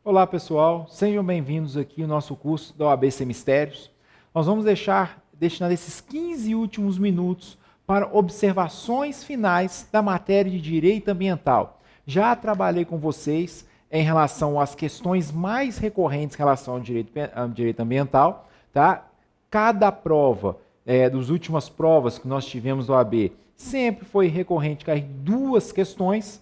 Olá pessoal, sejam bem-vindos aqui ao nosso curso da OAB Semistérios. Nós vamos destinar esses 15 últimos minutos para observações finais da matéria de Direito Ambiental. Já trabalhei com vocês em relação às questões mais recorrentes em relação ao direito ambiental, tá? Cada prova, das últimas provas que nós tivemos da OAB, sempre foi recorrente cair duas questões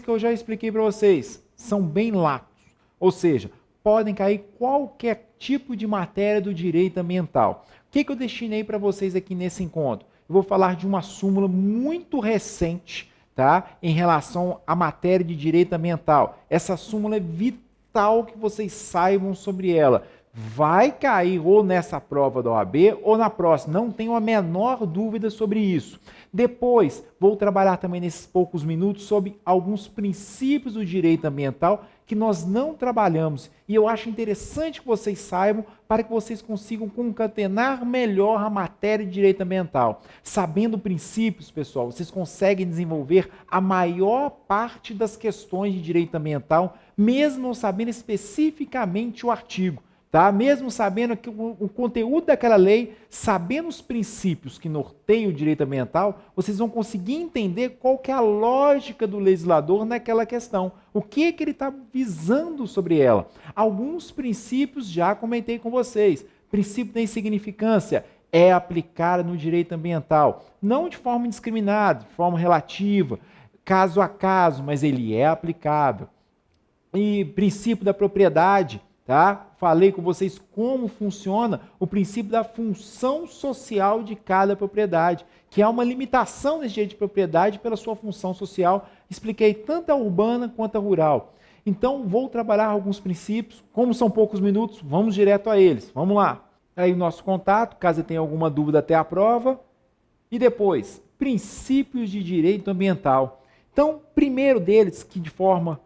que eu já expliquei para vocês. São bem latos, ou seja, podem cair qualquer tipo de matéria do direito ambiental. O que eu destinei para vocês aqui nesse encontro? Eu vou falar de uma súmula muito recente, tá? Em relação à matéria de direito ambiental. Essa súmula é vital que vocês saibam sobre ela. Vai cair ou nessa prova da OAB ou na próxima, não tenho a menor dúvida sobre isso. Depois, vou trabalhar também nesses poucos minutos sobre alguns princípios do direito ambiental que nós não trabalhamos. E eu acho interessante que vocês saibam para que vocês consigam concatenar melhor a matéria de direito ambiental. Sabendo princípios, pessoal, vocês conseguem desenvolver a maior parte das questões de direito ambiental, mesmo não sabendo especificamente o artigo. Tá? Mesmo sabendo que o conteúdo daquela lei, sabendo os princípios que norteiam o direito ambiental, vocês vão conseguir entender qual que é a lógica do legislador naquela questão. O que ele está visando sobre ela. Alguns princípios já comentei com vocês. Princípio da insignificância é aplicado no direito ambiental. Não de forma indiscriminada, de forma relativa, caso a caso, mas ele é aplicável. E princípio da propriedade. Tá? Falei com vocês como funciona o princípio da função social de cada propriedade, que é uma limitação desse direito de propriedade pela sua função social. Expliquei tanto a urbana quanto a rural. Então, vou trabalhar alguns princípios. Como são poucos minutos, vamos direto a eles. Vamos lá. Aí o nosso contato, caso tenha alguma dúvida até a prova. E depois, princípios de direito ambiental. Então, primeiro deles, que de forma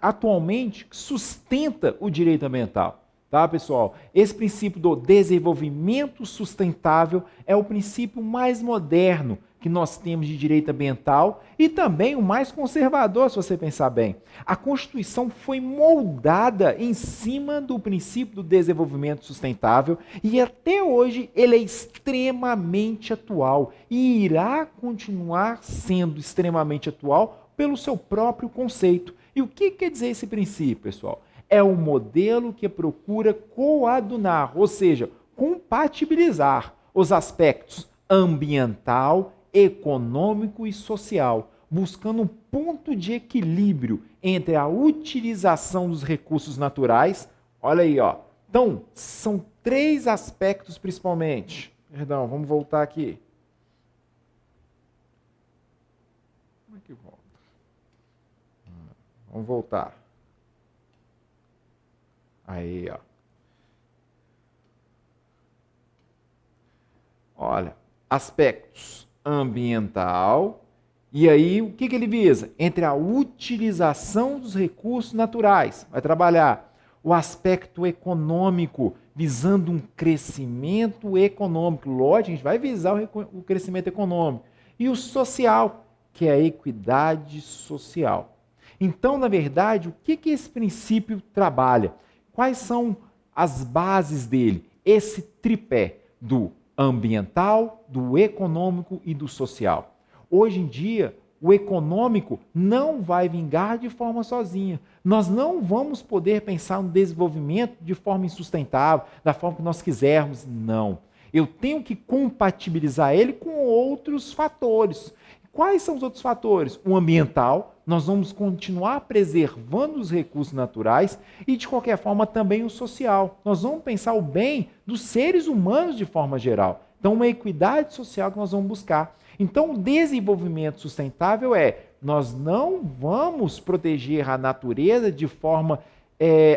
atualmente sustenta o direito ambiental. Tá, pessoal? Esse princípio do desenvolvimento sustentável é o princípio mais moderno que nós temos de direito ambiental e também o mais conservador, se você pensar bem. A Constituição foi moldada em cima do princípio do desenvolvimento sustentável e até hoje ele é extremamente atual e irá continuar sendo extremamente atual pelo seu próprio conceito. E o que quer dizer esse princípio, pessoal? É um modelo que procura coadunar, ou seja, compatibilizar os aspectos ambiental, econômico e social, buscando um ponto de equilíbrio entre a utilização dos recursos naturais. Olha aí, ó. Então, são três aspectos principalmente. Perdão, vamos voltar aqui. Como é que volta? Vamos voltar. Aí, ó. Olha, aspectos ambiental. E aí, o que ele visa? Entre a utilização dos recursos naturais. Vai trabalhar o aspecto econômico, visando um crescimento econômico. Lógico, a gente vai visar o crescimento econômico. E o social, que é a equidade social. Então, na verdade, o que esse princípio trabalha? Quais são as bases dele? Esse tripé do ambiental, do econômico e do social. Hoje em dia, o econômico não vai vingar de forma sozinha. Nós não vamos poder pensar no desenvolvimento de forma insustentável, da forma que nós quisermos, não. Eu tenho que compatibilizar ele com outros fatores. Quais são os outros fatores? O ambiental, nós vamos continuar preservando os recursos naturais e, de qualquer forma, também o social. Nós vamos pensar o bem dos seres humanos de forma geral. Então, uma equidade social que nós vamos buscar. Então, o desenvolvimento sustentável nós não vamos proteger a natureza de forma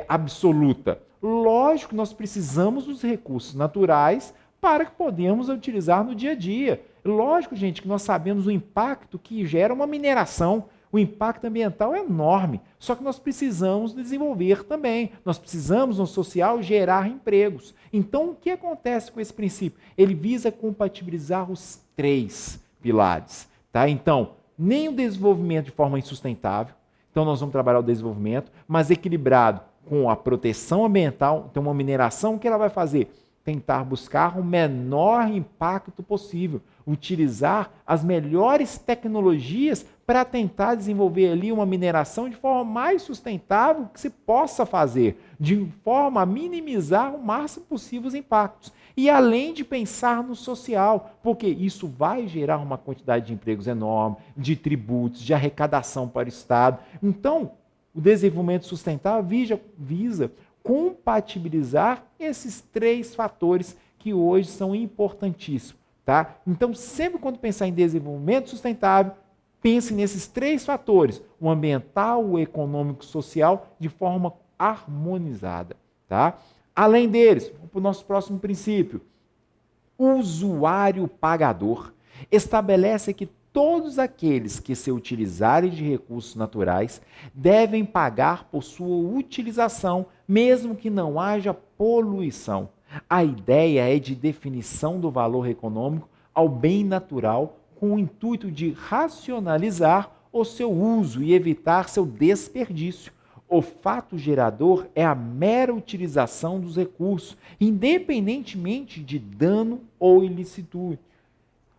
absoluta. Lógico que nós precisamos dos recursos naturais para que podemos utilizar no dia a dia. Lógico, gente, que nós sabemos o impacto que gera uma mineração. O impacto ambiental é enorme, só que nós precisamos desenvolver também. Nós precisamos, no social, gerar empregos. Então, o que acontece com esse princípio? Ele visa compatibilizar os três pilares. Tá? Então, nem o desenvolvimento de forma insustentável. Então nós vamos trabalhar o desenvolvimento, mas equilibrado com a proteção ambiental. Então uma mineração, o que ela vai fazer? Tentar buscar o menor impacto possível, utilizar as melhores tecnologias para tentar desenvolver ali uma mineração de forma mais sustentável que se possa fazer, de forma a minimizar o máximo possível os impactos. E além de pensar no social, porque isso vai gerar uma quantidade de empregos enorme, de tributos, de arrecadação para o Estado. Então, o desenvolvimento sustentável visa compatibilizar esses 3 fatores que hoje são importantíssimos. Tá? Então, sempre quando pensar em desenvolvimento sustentável, pense nesses 3 fatores, o ambiental, o econômico e o social, de forma harmonizada. Tá? Além deles, vamos para o nosso próximo princípio, o usuário pagador estabelece que todos aqueles que se utilizarem de recursos naturais devem pagar por sua utilização, mesmo que não haja poluição. A ideia é de definição do valor econômico ao bem natural com o intuito de racionalizar o seu uso e evitar seu desperdício. O fato gerador é a mera utilização dos recursos, independentemente de dano ou ilicitude.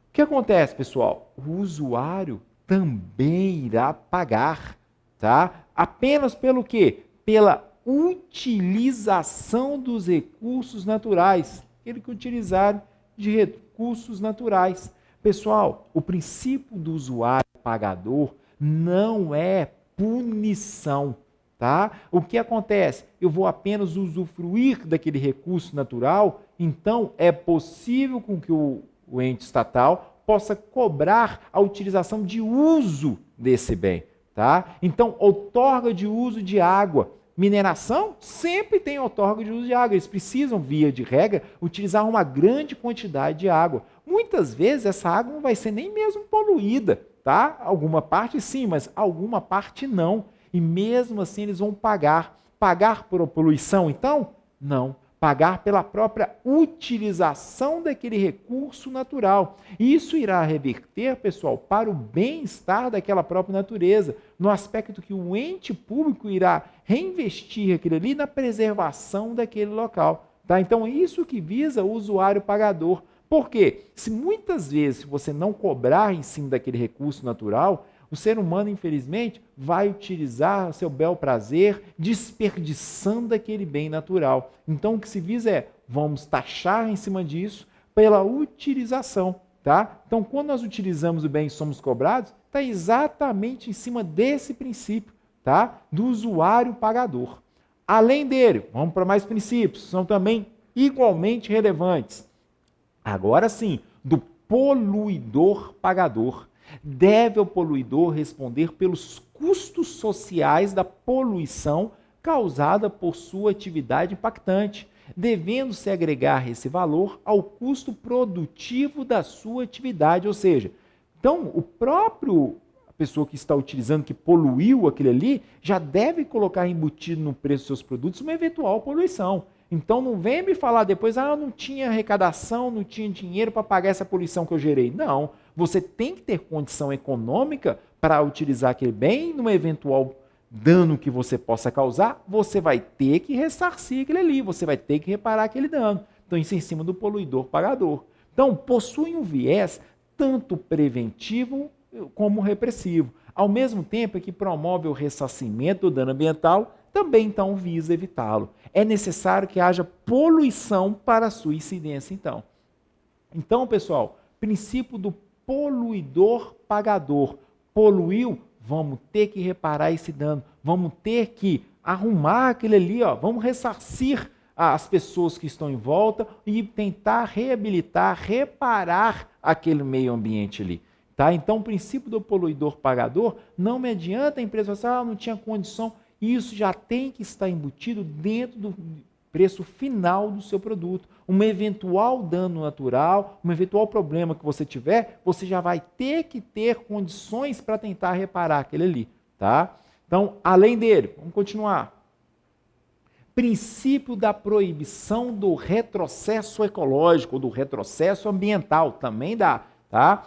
O que acontece, pessoal? O usuário também irá pagar, tá? Apenas pelo quê? Pela utilização dos recursos naturais. Aquele que utilizar de recursos naturais. Pessoal, o princípio do usuário pagador não é punição, tá? O que acontece? Eu vou apenas usufruir daquele recurso natural, então é possível com que o ente estatal possa cobrar a utilização de uso desse bem, tá? Então, outorga de uso de água. Mineração sempre tem outorga de uso de água. Eles precisam, via de regra, utilizar uma grande quantidade de água. Muitas vezes essa água não vai ser nem mesmo poluída, tá? Alguma parte sim, mas alguma parte não. E mesmo assim eles vão pagar. Pagar por poluição, então? Não. Pagar pela própria utilização daquele recurso natural. E isso irá reverter, pessoal, para o bem-estar daquela própria natureza, no aspecto que o ente público irá reinvestir aquilo ali na preservação daquele local. Tá? Então, isso que visa o usuário pagador. Por quê? Se muitas vezes você não cobrar em cima daquele recurso natural, o ser humano, infelizmente, vai utilizar seu bel prazer, desperdiçando aquele bem natural. Então, o que se visa é, vamos taxar em cima disso pela utilização. Tá? Então, quando nós utilizamos o bem e somos cobrados, está exatamente em cima desse princípio, tá? Do usuário pagador. Além dele, vamos para mais princípios, são também igualmente relevantes. Agora sim, do poluidor pagador. Deve o poluidor responder pelos custos sociais da poluição causada por sua atividade impactante, devendo-se agregar esse valor ao custo produtivo da sua atividade. Ou seja, então a pessoa que está utilizando, que poluiu aquele ali, já deve colocar embutido no preço dos seus produtos uma eventual poluição. Então não vem me falar depois, eu não tinha arrecadação, não tinha dinheiro para pagar essa poluição que eu gerei. Não, você tem que ter condição econômica para utilizar aquele bem, numa eventual dano que você possa causar, você vai ter que ressarcir aquele ali, você vai ter que reparar aquele dano. Então isso é em cima do poluidor pagador. Então possui um viés tanto preventivo como repressivo. Ao mesmo tempo que promove o ressarcimento do dano ambiental, também então visa evitá-lo. É necessário que haja poluição para a sua incidência, então. Então, pessoal, princípio do poluidor pagador. Poluiu, vamos ter que reparar esse dano, vamos ter que arrumar aquele ali, ó, vamos ressarcir as pessoas que estão em volta e tentar reabilitar, reparar aquele meio ambiente ali. Tá? Então, o princípio do poluidor pagador, não me adianta a empresa falar, não tinha condição. Isso já tem que estar embutido dentro do preço final do seu produto. Um eventual dano natural, um eventual problema que você tiver, você já vai ter que ter condições para tentar reparar aquele ali. Tá? Então, além dele, vamos continuar. Princípio da proibição do retrocesso ecológico, do retrocesso ambiental, também dá. Tá?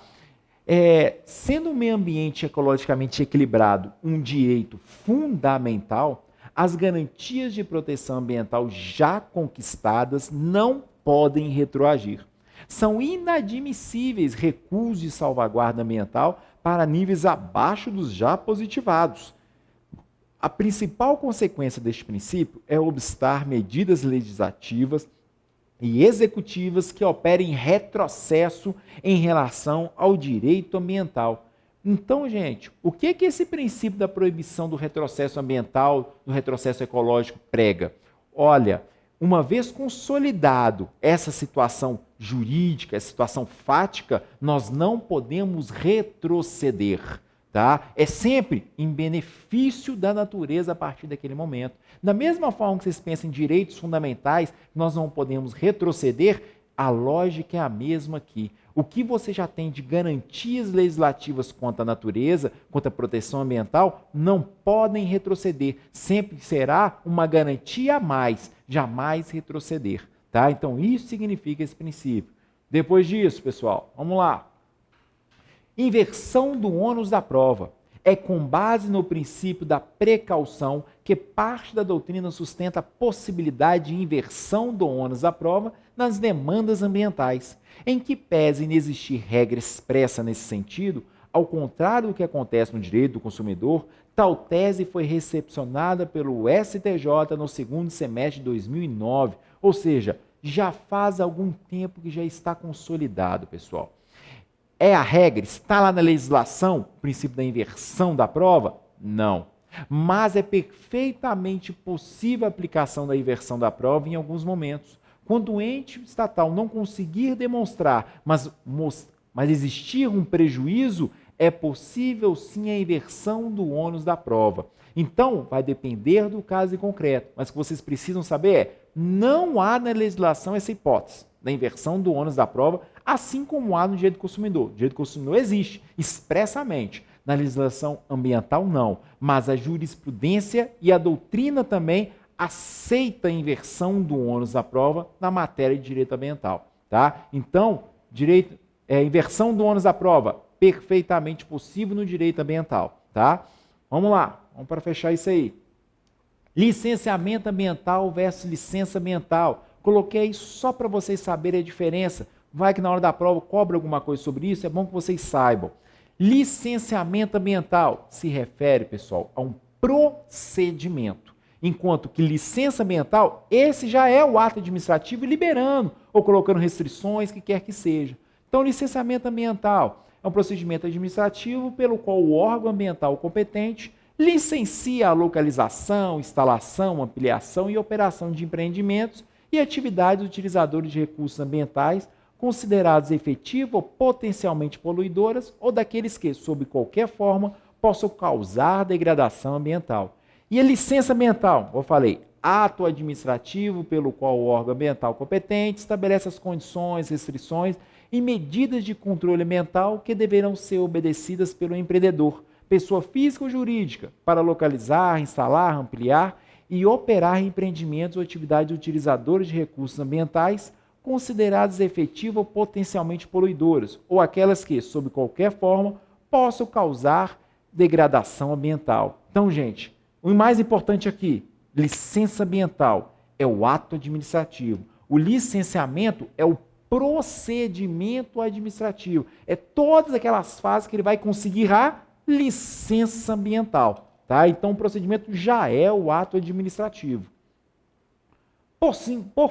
Sendo o meio ambiente ecologicamente equilibrado um direito fundamental, as garantias de proteção ambiental já conquistadas não podem retroagir. São inadmissíveis recuos de salvaguarda ambiental para níveis abaixo dos já positivados. A principal consequência deste princípio é obstar medidas legislativas e executivas que operem retrocesso em relação ao direito ambiental. Então, gente, o que esse princípio da proibição do retrocesso ambiental, do retrocesso ecológico prega? Olha, uma vez consolidado essa situação jurídica, essa situação fática, nós não podemos retroceder. Tá? É sempre em benefício da natureza a partir daquele momento. Da mesma forma que vocês pensam em direitos fundamentais, nós não podemos retroceder, a lógica é a mesma aqui. O que você já tem de garantias legislativas quanto à natureza, quanto à proteção ambiental, não podem retroceder. Sempre será uma garantia a mais, jamais retroceder. Tá? Então, isso significa esse princípio. Depois disso, pessoal, vamos lá. Inversão do ônus da prova. É com base no princípio da precaução que parte da doutrina sustenta a possibilidade de inversão do ônus da prova nas demandas ambientais, em que pese inexistir regra expressa nesse sentido, ao contrário do que acontece no direito do consumidor, tal tese foi recepcionada pelo STJ no segundo semestre de 2009, ou seja, já faz algum tempo que já está consolidado, pessoal. É a regra? Está lá na legislação o princípio da inversão da prova? Não. Mas é perfeitamente possível a aplicação da inversão da prova em alguns momentos. Quando o ente estatal não conseguir demonstrar, mas existir um prejuízo, é possível sim a inversão do ônus da prova. Então, vai depender do caso em concreto. Mas o que vocês precisam saber é, não há na legislação essa hipótese da inversão do ônus da prova, assim como há no direito do consumidor. O direito do consumidor existe expressamente. Na legislação ambiental, não. Mas a jurisprudência e a doutrina também aceita a inversão do ônus da prova na matéria de direito ambiental. Tá? Então, inversão do ônus da prova, perfeitamente possível no direito ambiental. Tá? Vamos lá, vamos para fechar isso aí. Licenciamento ambiental versus licença ambiental. Coloquei só para vocês saberem a diferença. Vai que na hora da prova cobra alguma coisa sobre isso, é bom que vocês saibam. Licenciamento ambiental se refere, pessoal, a um procedimento. Enquanto que licença ambiental, esse já é o ato administrativo liberando ou colocando restrições, que quer que seja. Então, licenciamento ambiental é um procedimento administrativo pelo qual o órgão ambiental competente licencia a localização, instalação, ampliação e operação de empreendimentos e atividades utilizadores de recursos ambientais considerados efetivas ou potencialmente poluidoras ou daqueles que, sob qualquer forma, possam causar degradação ambiental. E a licença ambiental, como eu falei, ato administrativo pelo qual o órgão ambiental competente estabelece as condições, restrições e medidas de controle ambiental que deverão ser obedecidas pelo empreendedor, pessoa física ou jurídica, para localizar, instalar, ampliar e operar empreendimentos ou atividades utilizadoras de recursos ambientais consideradas efetivas ou potencialmente poluidoras, ou aquelas que, sob qualquer forma, possam causar degradação ambiental. Então, gente, o mais importante aqui, licença ambiental é o ato administrativo. O licenciamento é o procedimento administrativo. É todas aquelas fases que ele vai conseguir a licença ambiental. Tá? Então, o procedimento já é o ato administrativo. Por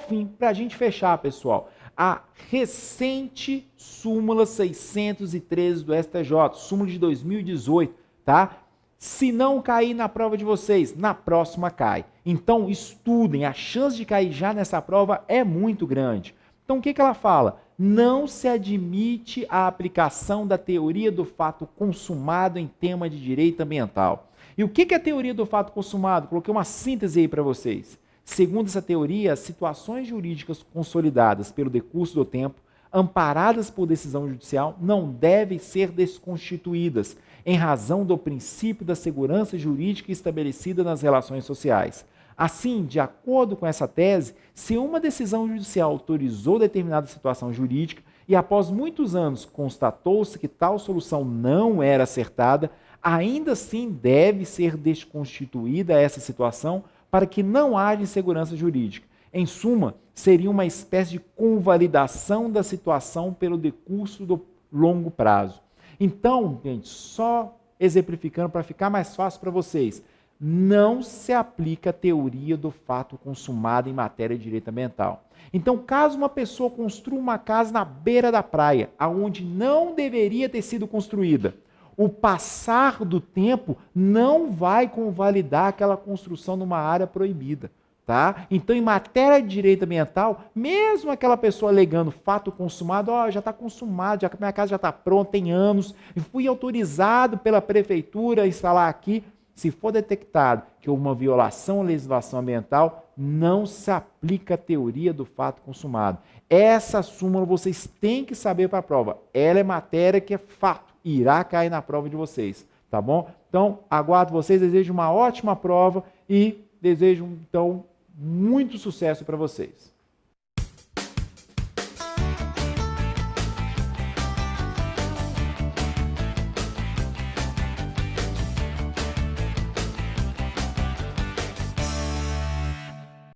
fim, para a gente fechar, pessoal, a recente súmula 613 do STJ, súmula de 2018, tá? Se não cair na prova de vocês, na próxima cai. Então, estudem, a chance de cair já nessa prova é muito grande. Então, o que ela fala? Não se admite a aplicação da teoria do fato consumado em tema de direito ambiental. E o que é a teoria do fato consumado? Coloquei uma síntese aí para vocês. Segundo essa teoria, as situações jurídicas consolidadas pelo decurso do tempo, amparadas por decisão judicial, não devem ser desconstituídas, em razão do princípio da segurança jurídica estabelecida nas relações sociais. Assim, de acordo com essa tese, se uma decisão judicial autorizou determinada situação jurídica e após muitos anos constatou-se que tal solução não era acertada, ainda assim deve ser desconstituída essa situação para que não haja insegurança jurídica. Em suma, seria uma espécie de convalidação da situação pelo decurso do longo prazo. Então, gente, só exemplificando para ficar mais fácil para vocês, não se aplica a teoria do fato consumado em matéria de direito ambiental. Então, caso uma pessoa construa uma casa na beira da praia, aonde não deveria ter sido construída, o passar do tempo não vai convalidar aquela construção numa área proibida. Tá? Então, em matéria de direito ambiental, mesmo aquela pessoa alegando fato consumado, já está consumado, minha casa já está pronta, tem anos, fui autorizado pela prefeitura a instalar aqui. Se for detectado que houve uma violação à legislação ambiental, não se aplica a teoria do fato consumado. Essa súmula vocês têm que saber para a prova. Ela é matéria que é fato, irá cair na prova de vocês, tá bom? Então, aguardo vocês, desejo uma ótima prova e desejo, então, muito sucesso para vocês.